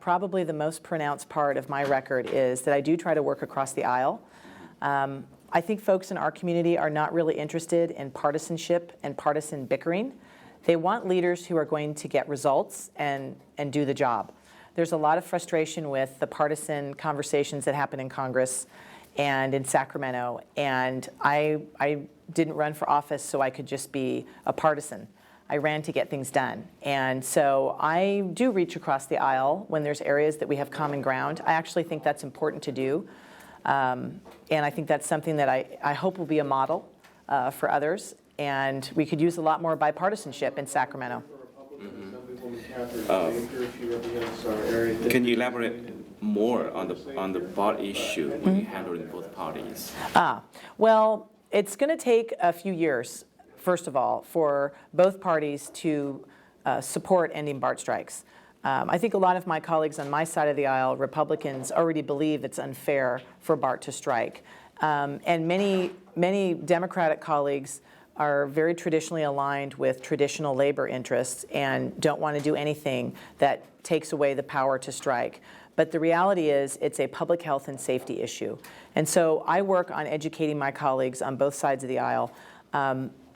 probably the most pronounced part of my record is that I do try to work across the aisle. I think folks in our community are not really interested in partisanship and partisan bickering. They want leaders who are going to get results and do the job. There's a lot of frustration with the partisan conversations that happen in Congress and in Sacramento, and I didn't run for office so I could just be a partisan. I ran to get things done. And so I do reach across the aisle when there's areas that we have common ground. I actually think that's important to do. And I think that's something that I hope will be a model for others. And we could use a lot more bipartisanship in Sacramento. Can you elaborate more on the bond issue when you handle in both parties? Well, it's going to take a few years, first of all, for both parties to support ending BART strikes. I think a lot of my colleagues on my side of the aisle, Republicans, already believe it's unfair for BART to strike. And many Democratic colleagues are very traditionally aligned with traditional labor interests and don't want to do anything that takes away the power to strike. But the reality is it's a public health and safety issue. And so I work on educating my colleagues on both sides of the aisle.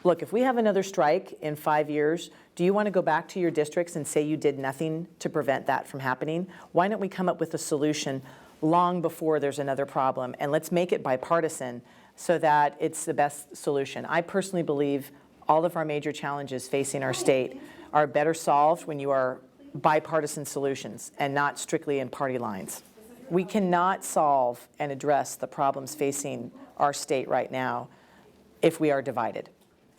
Look, if we have another strike in 5 years, do you want to go back to your districts and say you did nothing to prevent that from happening? Why don't we come up with a solution long before there's another problem, and let's make it bipartisan so that it's the best solution. I personally believe all of our major challenges facing our state are better solved when you are bipartisan solutions and not strictly in party lines. We cannot solve and address the problems facing our state right now if we are divided.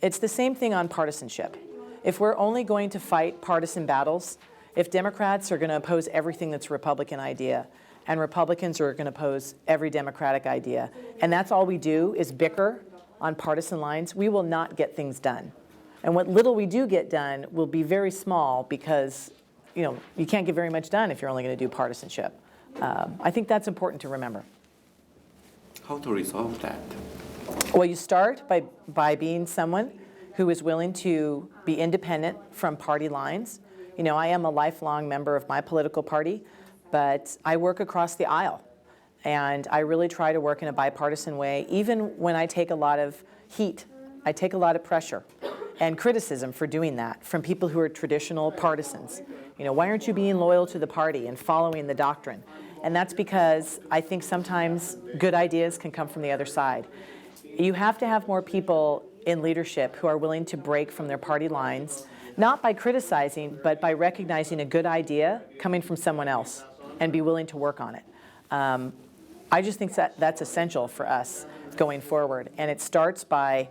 It's the same thing on partisanship. If we're only going to fight partisan battles, if Democrats are going to oppose everything that's a Republican idea, and Republicans are going to oppose every Democratic idea, and that's all we do is bicker on partisan lines, we will not get things done. And what little we do get done will be very small because you can't get very much done if you're only going to do partisanship. I think that's important to remember. How to resolve that? Well, you start by being someone who is willing to be independent from party lines. I am a lifelong member of my political party, but I work across the aisle. And I really try to work in a bipartisan way, even when I take a lot of heat. I take a lot of pressure and criticism for doing that from people who are traditional partisans. Why aren't you being loyal to the party and following the doctrine? And that's because I think sometimes good ideas can come from the other side. You have to have more people in leadership who are willing to break from their party lines, not by criticizing, but by recognizing a good idea coming from someone else and be willing to work on it. I just think that's essential for us going forward. And it starts by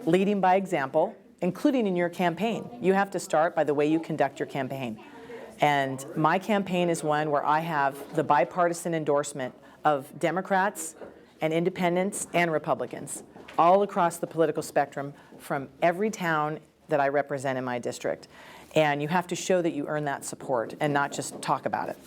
leading by example, including in your campaign. You have to start by the way you conduct your campaign. And my campaign is one where I have the bipartisan endorsement of Democrats and independents and Republicans all across the political spectrum from every town that I represent in my district. And you have to show that you earn that support and not just talk about it.